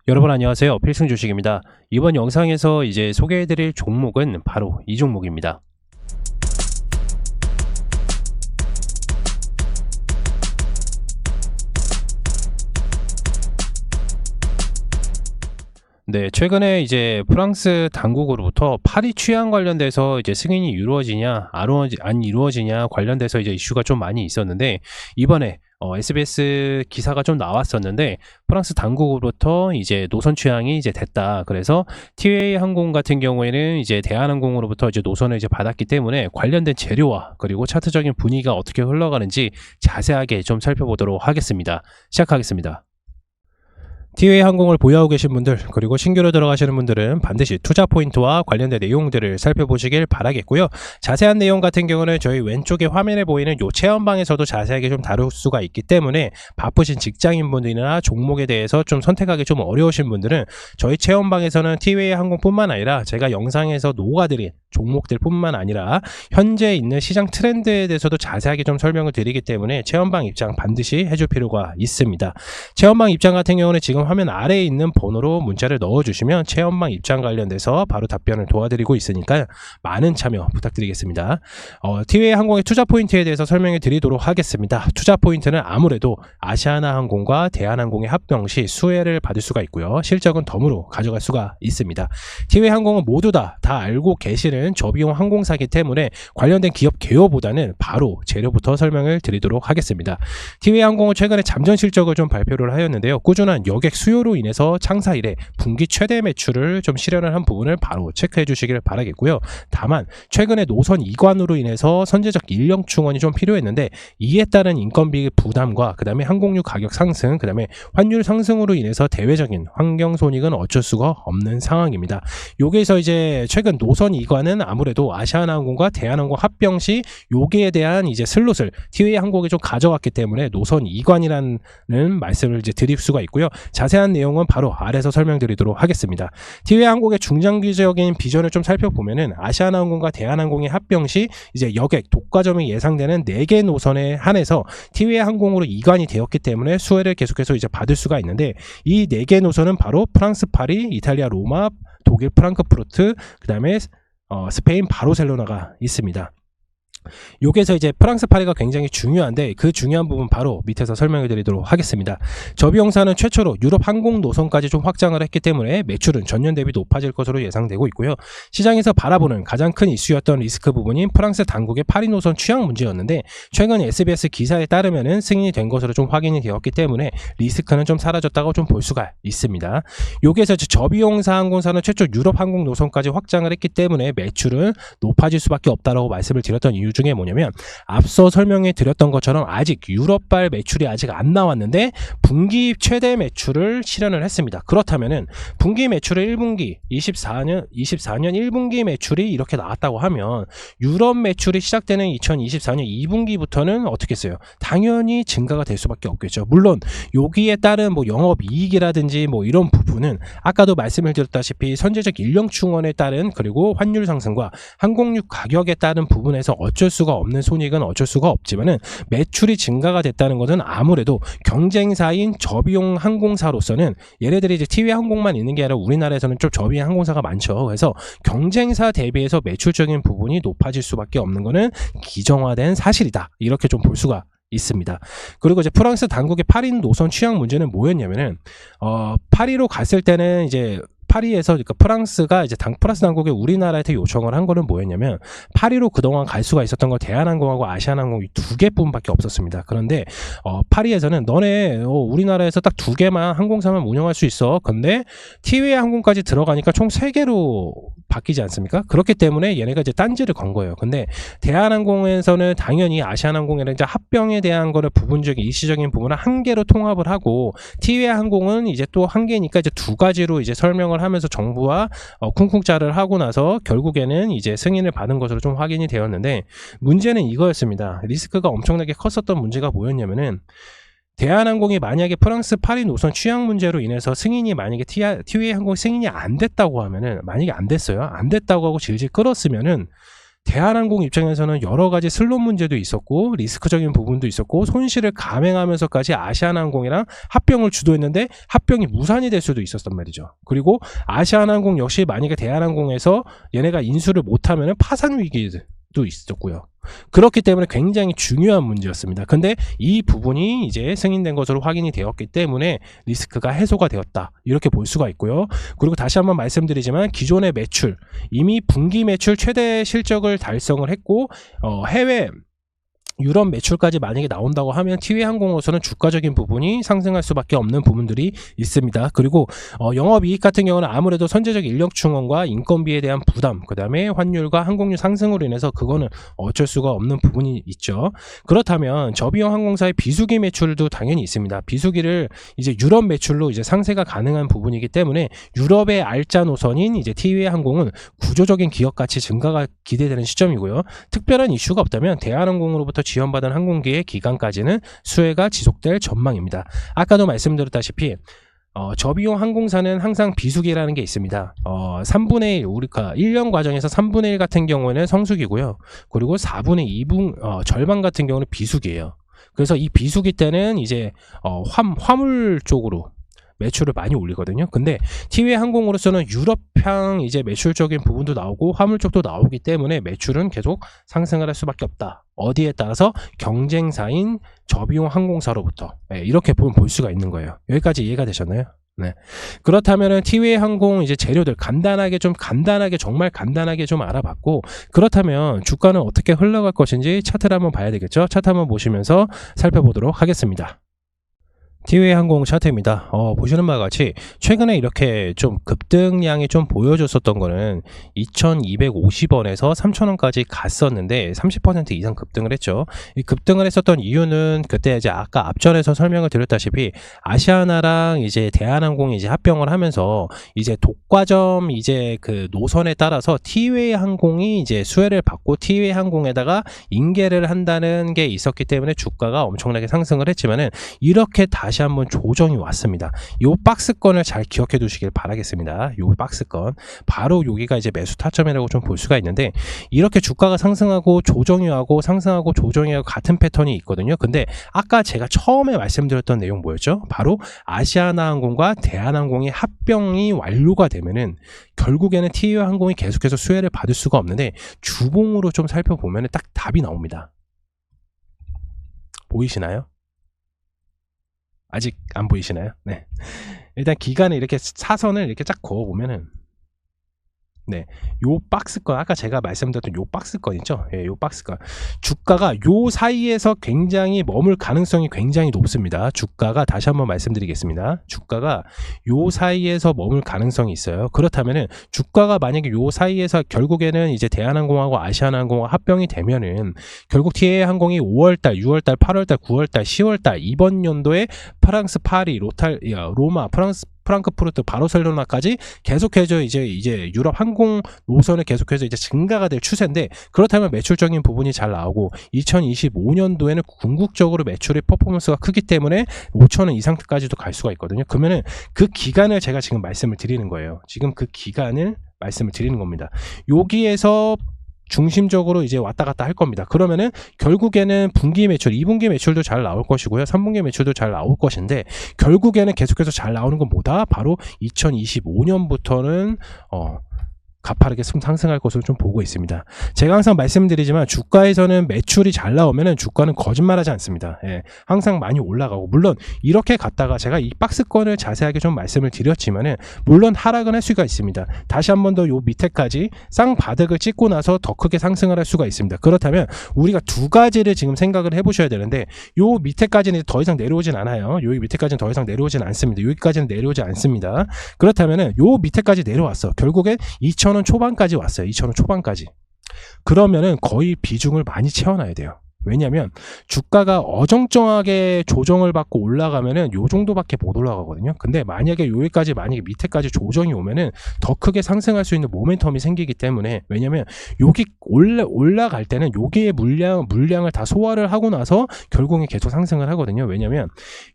여러분 안녕하세요. 필승 주식입니다. 이번 영상에서 이제 소개해드릴 종목은 바로 이 종목입니다. 네, 최근에 이제 프랑스 당국으로부터 파리 취항 관련돼서 이제 승인이 이루어지냐, 안 이루어지냐 관련돼서 이제 이슈가 좀 많이 있었는데, 이번에 SBS 기사가 좀 나왔었는데, 프랑스 당국으로부터 이제 노선 취항이 이제 됐다. 그래서 티웨이 항공 같은 경우에는 이제 대한항공으로부터 이제 노선을 이제 받았기 때문에 관련된 재료와 그리고 차트적인 분위기가 어떻게 흘러가는지 자세하게 좀 살펴보도록 하겠습니다. 시작하겠습니다. 티웨이 항공을 보유하고 계신 분들, 그리고 신규로 들어가시는 분들은 반드시 투자 포인트와 관련된 내용들을 살펴보시길 바라겠고요. 자세한 내용 같은 경우는 저희 왼쪽에 화면에 보이는 요 체험방에서도 자세하게 좀 다룰 수가 있기 때문에 바쁘신 직장인분들이나 종목에 대해서 좀 선택하기 좀 어려우신 분들은 저희 체험방에서는 티웨이 항공뿐만 아니라 제가 영상에서 녹아드린 종목들 뿐만 아니라 현재 있는 시장 트렌드에 대해서도 자세하게 좀 설명을 드리기 때문에 체험방 입장 반드시 해줄 필요가 있습니다. 체험방 입장 같은 경우는 지금 화면 아래에 있는 번호로 문자를 넣어주시면 체험방 입장 관련돼서 바로 답변을 도와드리고 있으니까 많은 참여 부탁드리겠습니다. 티웨이 항공의 투자 포인트에 대해서 설명해 드리도록 하겠습니다. 투자 포인트는 아무래도 아시아나항공과 대한항공의 합병 시 수혜를 받을 수가 있고요. 실적은 덤으로 가져갈 수가 있습니다. 티웨이 항공은 모두 다 알고 계시는 저비용 항공사이기 때문에 관련된 기업 개요보다는 바로 재료부터 설명을 드리도록 하겠습니다. 티웨이 항공은 최근에 잠정 실적을 좀 발표를 하였는데요. 꾸준한 여객 수요로 인해서 창사 이래 분기 최대 매출을 좀 실현을 한 부분을 바로 체크해 주시길 바라겠고요. 다만 최근에 노선 이관으로 인해서 선제적 인력 충원이 좀 필요했는데, 이에 따른 인건비 부담과 그 다음에 항공유 가격 상승, 그 다음에 환율 상승으로 인해서 대외적인 환경 손익은 어쩔 수가 없는 상황입니다. 여기에서 이제 최근 노선 이관은 아무래도 아시아나항공과 대한항공 합병 시 여기에 대한 이제 슬롯을 티웨이 항공이 좀 가져왔기 때문에 노선 이관이라는 말씀을 이제 드릴 수가 있고요. 자세한 내용은 바로 아래서 설명드리도록 하겠습니다. 티웨이 항공의 중장기적인 비전을 좀 살펴보면은 아시아나항공과 대한항공의 합병 시 이제 여객 독과점이 예상되는 4개 노선에 한해서 티웨이 항공으로 이관이 되었기 때문에 수혜를 계속해서 이제 받을 수가 있는데, 이 4개 노선은 바로 프랑스 파리, 이탈리아 로마, 독일 프랑크푸르트, 그 다음에 스페인 바르셀로나가 있습니다. 여기에서 이제 프랑스 파리가 굉장히 중요한데, 그 중요한 부분 바로 밑에서 설명해 드리도록 하겠습니다. 저비용사는 최초로 유럽 항공 노선까지 좀 확장을 했기 때문에 매출은 전년 대비 높아질 것으로 예상되고 있고요. 시장에서 바라보는 가장 큰 이슈였던 리스크 부분인 프랑스 당국의 파리 노선 취향 문제였는데, 최근 SBS 기사에 따르면은 승인이 된 것으로 좀 확인이 되었기 때문에 리스크는 좀 사라졌다고 좀 볼 수가 있습니다. 여기에서 저비용사 항공사는 최초 유럽 항공 노선까지 확장을 했기 때문에 매출은 높아질 수밖에 없다라고 말씀을 드렸던 이유 중에 뭐냐면, 앞서 설명해 드렸던 것처럼 아직 유럽발 매출이 아직 안 나왔는데 분기 최대 매출을 실현을 했습니다. 그렇다면은 분기 매출의 1분기 24년 1분기 매출이 이렇게 나왔다고 하면 유럽 매출이 시작되는 2024년 2분기부터는 어떻게 했어요? 당연히 증가가 될 수밖에 없겠죠. 물론 여기에 따른 뭐 영업 이익이라든지 뭐 이런 부분은 아까도 말씀을 드렸다시피 선제적 인력 충원에 따른, 그리고 환율 상승과 항공유 가격에 따른 부분에서 어쩔 수가 없는 손익은 어쩔 수가 없지만은, 매출이 증가가 됐다는 것은 아무래도 경쟁사인 저비용 항공사로서는, 얘네들이 이제 티웨이 항공만 있는 게 아니라 우리나라에서는 좀 저비용 항공사가 많죠. 그래서 경쟁사 대비해서 매출적인 부분이 높아질 수밖에 없는 것은 기정화된 사실이다, 이렇게 좀 볼 수가 있습니다. 그리고 이제 프랑스 당국의 파리 노선 취향 문제는 뭐였냐면은, 파리로 갔을 때는 이제 파리에서, 그러니까 프랑스가 이제 프랑스 당국에 우리나라한테 요청을 한 거는 뭐였냐면, 파리로 그동안 갈 수가 있었던 거 대한항공하고 아시아나항공 이 2개뿐밖에 없었습니다. 그런데 파리에서는 너네 우리나라에서 딱 2개만 항공사만 운영할 수 있어. 근데 티웨이 항공까지 들어가니까 총 3개로 바뀌지 않습니까? 그렇기 때문에 얘네가 이제 딴지를 건 거예요. 근데 대한항공에서는 당연히 아시아나항공이랑 이제 합병에 대한 거를 부분적인 일시적인 부분을 한 개로 통합을 하고, 티웨이 항공은 이제 또 한 개니까 이제 2가지로 이제 설명을 하면서 정부와 쿵쿵 짜를 하고 나서 결국에는 이제 승인을 받은 것으로 좀 확인이 되었는데, 문제는 이거였습니다. 리스크가 엄청나게 컸었던 문제가 뭐였냐면은, 대한항공이 만약에 프랑스 파리 노선 취향 문제로 인해서 승인이, 만약에 티웨이 항공 승인이 안 됐다고 하면은, 만약에 안 됐어요. 안 됐다고 하고 질질 끌었으면은 대한항공 입장에서는 여러 가지 슬롯 문제도 있었고 리스크적인 부분도 있었고 손실을 감행하면서까지 아시아나항공이랑 합병을 주도했는데 합병이 무산이 될 수도 있었단 말이죠. 그리고 아시아나항공 역시 만약에 대한항공에서 얘네가 인수를 못하면 파산 위기도 있었고요. 그렇기 때문에 굉장히 중요한 문제였습니다. 근데 이 부분이 이제 승인된 것으로 확인이 되었기 때문에 리스크가 해소가 되었다, 이렇게 볼 수가 있고요. 그리고 다시 한번 말씀드리지만 기존의 매출, 이미 분기 매출 최대 실적을 달성을 했고 해외 유럽 매출까지 만약에 나온다고 하면 티웨이항공으로서는 주가적인 부분이 상승할 수밖에 없는 부분들이 있습니다. 그리고 영업이익 같은 경우는 아무래도 선제적 인력 충원과 인건비에 대한 부담, 그 다음에 환율과 항공료 상승으로 인해서 그거는 어쩔 수가 없는 부분이 있죠. 그렇다면 저비용 항공사의 비수기 매출도 당연히 있습니다. 비수기를 이제 유럽 매출로 이제 상세가 가능한 부분이기 때문에 유럽의 알짜 노선인 이제 티웨이항공은 구조적인 기업 가치 증가가 기대되는 시점이고요. 특별한 이슈가 없다면 대한항공으로부터 지원받은 항공기의 기간까지는 수혜가 지속될 전망입니다. 아까도 말씀드렸다시피 저비용 항공사는 항상 비수기라는 게 있습니다. 3분의 1, 우리가 1년 과정에서 3분의 1 같은 경우에는 성수기고요. 그리고 4분의 2분, 절반 같은 경우는 비수기예요. 그래서 이 비수기 때는 이제 화물 쪽으로 매출을 많이 올리거든요. 근데 티웨이 항공으로서는 유럽향 이제 매출적인 부분도 나오고 화물 쪽도 나오기 때문에 매출은 계속 상승을 할 수밖에 없다. 어디에 따라서 경쟁사인 저비용 항공사로부터 이렇게 볼 수가 있는 거예요. 여기까지 이해가 되셨나요? 네. 그렇다면은 티웨이 항공 이제 재료들 정말 간단하게 좀 알아봤고, 그렇다면 주가는 어떻게 흘러갈 것인지 차트를 한번 봐야 되겠죠. 차트 한번 보시면서 살펴보도록 하겠습니다. 티웨이 항공 차트입니다. 보시는 바와 같이 최근에 이렇게 좀 급등량이 좀 보여줬었던 거는 2250원에서 3000원까지 갔었는데 30% 이상 급등을 했죠. 이 급등을 했었던 이유는 그때 이제 아까 앞전에서 설명을 드렸다시피 아시아나랑 이제 대한항공이 이제 합병을 하면서 이제 독과점 이제 그 노선에 따라서 티웨이 항공이 이제 수혜를 받고 티웨이 항공에다가 인계를 한다는 게 있었기 때문에 주가가 엄청나게 상승을 했지만은 이렇게 다시 한번 조정이 왔습니다. 이 박스권을 잘 기억해 두시길 바라겠습니다. 이 박스권 바로 여기가 이제 매수 타점이라고 좀 볼 수가 있는데, 이렇게 주가가 상승하고 조정이 하고 상승하고 조정이 하고 같은 패턴이 있거든요. 근데 아까 제가 처음에 말씀드렸던 내용 뭐였죠? 바로 아시아나항공과 대한항공의 합병이 완료가 되면은 결국에는 티웨이 항공이 계속해서 수혜를 받을 수가 없는데, 주봉으로 좀 살펴보면 딱 답이 나옵니다. 보이시나요? 아직 안 보이시나요? 네. 일단 기간에 이렇게 사선을 이렇게 쫙 그어보면은, 네, 요 박스권, 아까 제가 말씀드렸던 요 박스권 있죠? 예, 요 박스권. 주가가 요 사이에서 굉장히 머물 가능성이 굉장히 높습니다. 주가가 다시 한번 말씀드리겠습니다. 주가가 요 사이에서 머물 가능성이 있어요. 그렇다면은 주가가 만약에 요 사이에서 결국에는 이제 대한항공하고 아시아나항공과 합병이 되면은 결국 티웨이 항공이 5월달, 6월달, 8월달, 9월달, 10월달 이번 연도에 프랑스 파리, 로마, 프랑크푸르트, 바르셀로나까지 계속해서 이제 유럽 항공 노선을 계속해서 이제 증가가 될 추세인데, 그렇다면 매출적인 부분이 잘 나오고 2025년도에는 궁극적으로 매출의 퍼포먼스가 크기 때문에 5천원 이상까지도 갈 수가 있거든요. 그러면은 그 기간을 제가 지금 말씀을 드리는 거예요. 지금 그 기간을 말씀을 드리는 겁니다. 여기에서 중심적으로 이제 왔다 갔다 할 겁니다. 그러면은 결국에는 분기 매출, 2분기 매출도 잘 나올 것이고요. 3분기 매출도 잘 나올 것인데, 결국에는 계속해서 잘 나오는 건 뭐다? 바로 2025년부터는 가파르게 상승할 것으로 좀 보고 있습니다. 제가 항상 말씀드리지만 주가에서는 매출이 잘 나오면은 주가는 거짓말하지 않습니다. 예, 항상 많이 올라가고, 물론 이렇게 갔다가 제가 이 박스권을 자세하게 좀 말씀을 드렸지만은 물론 하락은 할 수가 있습니다. 다시 한 번 더 요 밑에까지 쌍바닥을 찍고 나서 더 크게 상승을 할 수가 있습니다. 그렇다면 우리가 두 가지를 지금 생각을 해보셔야 되는데, 요 밑에까지는 더 이상 내려오진 않아요. 요 밑에까지는 더 이상 내려오진 않습니다. 여기까지는 내려오지 않습니다. 그렇다면은 요 밑에까지 내려왔어. 결국엔 2,000원 초반까지 왔어요. 2,000원 초반까지. 그러면은 거의 비중을 많이 채워놔야 돼요. 왜냐면 주가가 어정쩡하게 조정을 받고 올라가면은 요 정도밖에 못 올라가거든요. 근데 만약에 여기까지 만약에 밑에까지 조정이 오면은 더 크게 상승할 수 있는 모멘텀이 생기기 때문에, 왜냐면 여기 올라갈 때는 여기에 물량을 다 소화를 하고 나서 결국에 계속 상승을 하거든요. 왜냐면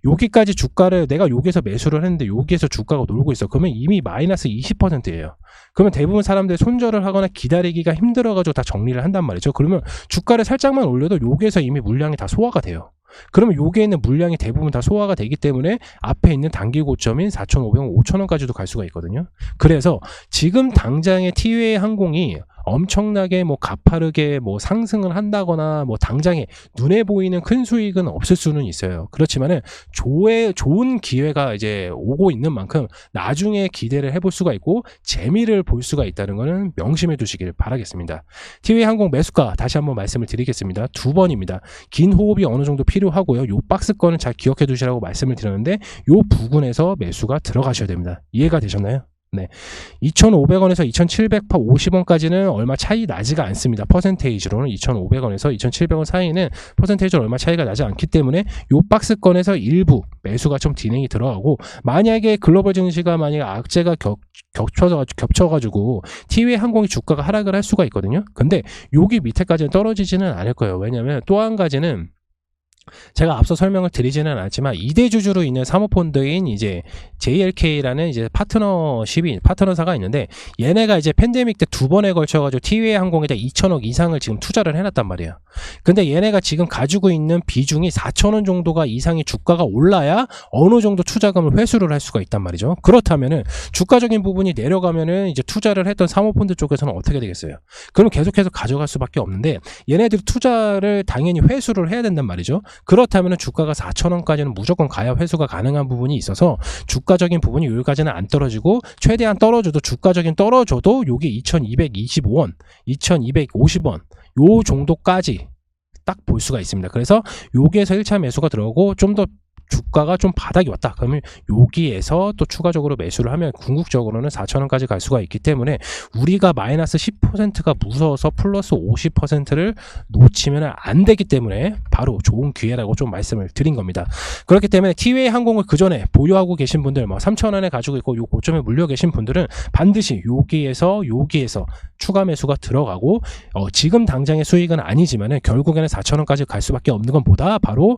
여기까지 주가를 내가 여기서 매수를 했는데 여기에서 주가가 놀고 있어. 그러면 이미 마이너스 20%예요. 그러면 대부분 사람들이 손절을 하거나 기다리기가 힘들어가지고 다 정리를 한단 말이죠. 그러면 주가를 살짝만 올려도 여기에서 이미 물량이 다 소화가 돼요. 그러면 여기에 있는 물량이 대부분 다 소화가 되기 때문에 앞에 있는 단기 고점인 4,500원, 5,000원까지도 갈 수가 있거든요. 그래서 지금 당장의 티웨이 항공이 엄청나게 뭐 가파르게 뭐 상승을 한다거나 뭐 당장에 눈에 보이는 큰 수익은 없을 수는 있어요. 그렇지만은 좋은 기회가 이제 오고 있는 만큼 나중에 기대를 해볼 수가 있고 재미를 볼 수가 있다는 거는 명심해 두시길 바라겠습니다. 티웨이 항공 매수가 다시 한번 말씀을 드리겠습니다. 2번입니다. 긴 호흡이 어느 정도 필요하고요. 요 박스권은 잘 기억해 두시라고 말씀을 드렸는데 요 부근에서 매수가 들어가셔야 됩니다. 이해가 되셨나요? 네, 2,500원에서 2,750원까지는 얼마 차이 나지가 않습니다. 퍼센테이지로는 2,500원에서 2,700원 사이는 퍼센테이지로 얼마 차이가 나지 않기 때문에 요 박스권에서 일부 매수가 좀 진행이 들어가고, 만약에 글로벌 증시가 만약에 악재가 겹쳐가지고 티웨이 항공이 주가가 하락을 할 수가 있거든요. 근데 여기 밑에까지는 떨어지지는 않을 거예요. 왜냐하면 또 한 가지는 제가 앞서 설명을 드리지는 않았지만 2대 주주로 있는 사모펀드인 이제 JLK라는 이제 파트너사가 있는데, 얘네가 이제 팬데믹 때 2번에 걸쳐가지고 티웨이 항공에다 2천억 이상을 지금 투자를 해놨단 말이에요. 근데 얘네가 지금 가지고 있는 비중이 4천원 정도가 이상의 주가가 올라야 어느 정도 투자금을 회수를 할 수가 있단 말이죠. 그렇다면은 주가적인 부분이 내려가면은 이제 투자를 했던 사모펀드 쪽에서는 어떻게 되겠어요? 그럼 계속해서 가져갈 수밖에 없는데, 얘네들이 투자를 당연히 회수를 해야 된단 말이죠. 그렇다면 주가가 4,000원까지는 무조건 가야 회수가 가능한 부분이 있어서 주가적인 부분이 여기까지는 안 떨어지고, 최대한 떨어져도 주가적인 떨어져도 여기 2,225원, 2,250원 요 정도까지 딱 볼 수가 있습니다. 그래서 여기에서 1차 매수가 들어오고 좀 더 주가가 좀 바닥이 왔다 그러면 여기에서 또 추가적으로 매수를 하면 궁극적으로는 4,000원까지 갈 수가 있기 때문에, 우리가 마이너스 10%가 무서워서 플러스 50%를 놓치면 안 되기 때문에 바로 좋은 기회라고 좀 말씀을 드린 겁니다. 그렇기 때문에 티웨이 항공을 그 전에 보유하고 계신 분들, 뭐 3,000원에 가지고 있고 요 고점에 물려 계신 분들은 반드시 여기에서 추가 매수가 들어가고, 지금 당장의 수익은 아니지만은 결국에는 4,000원까지 갈 수밖에 없는 건 뭐다? 바로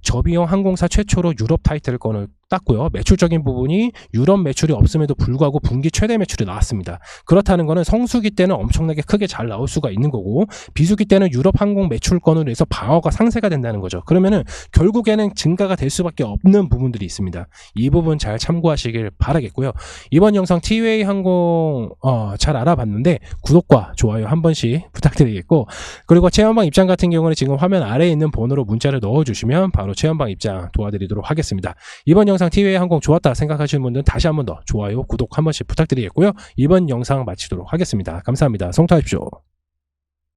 저비용 항공사 최초로 유럽 타이틀권을 땄고요. 매출적인 부분이 유럽 매출이 없음에도 불구하고 분기 최대 매출이 나왔습니다. 그렇다는 거는 성수기 때는 엄청나게 크게 잘 나올 수가 있는 거고, 비수기 때는 유럽 항공 매출권으로 해서 방어가 상쇄가 된다는 거죠. 그러면은 결국에는 증가가 될 수밖에 없는 부분들이 있습니다. 이 부분 잘 참고하시길 바라겠고요. 이번 영상 티웨이 항공 잘 알아봤는데 구독과 좋아요 한 번씩 부탁드리겠고, 그리고 체험방 입장 같은 경우는 지금 화면 아래에 있는 번호로 문자를 넣어주시면 바로 체험방 입장 도와드리도록 하겠습니다. 이번 영상 티웨이 항공 좋았다 생각하시는 분들은 다시 한 번 더 좋아요, 구독 한 번씩 부탁드리겠고요. 이번 영상 마치도록 하겠습니다. 감사합니다. 성투하십시오.